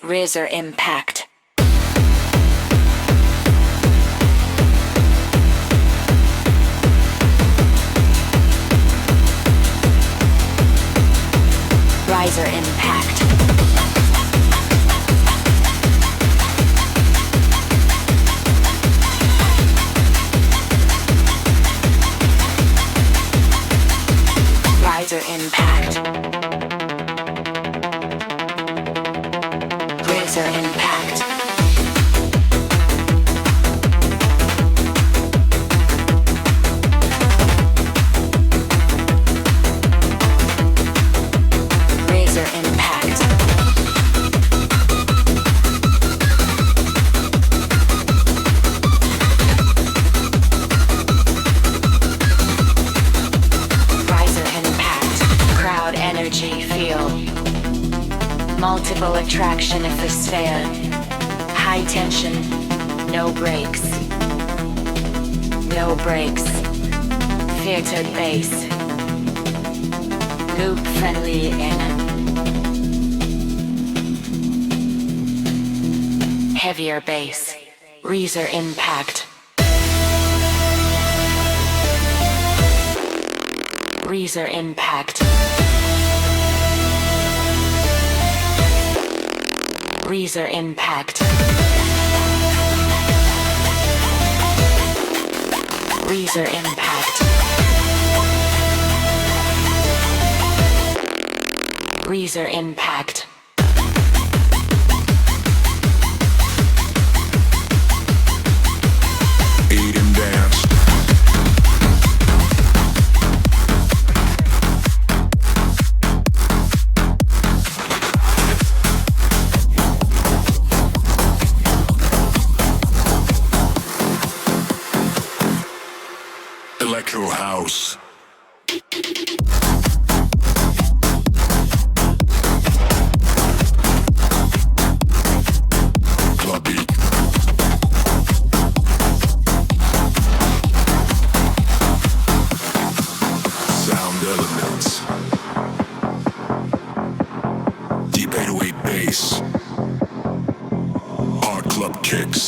Razor impact. Riser impact. Riser impact. Razor impact. Razor impact. Riser impact. Crowd energy field. Multiple attraction atmosphere. High tension. No brakes. No brakes. Filtered bass. Loop friendly in. Heavier bass. Razor impact. Razor impact. Razor impact. Razor impact. Razor impact. Eat and dance. Electro house. Clubby. Sound elements. Deep 808 bass. Hard club kicks.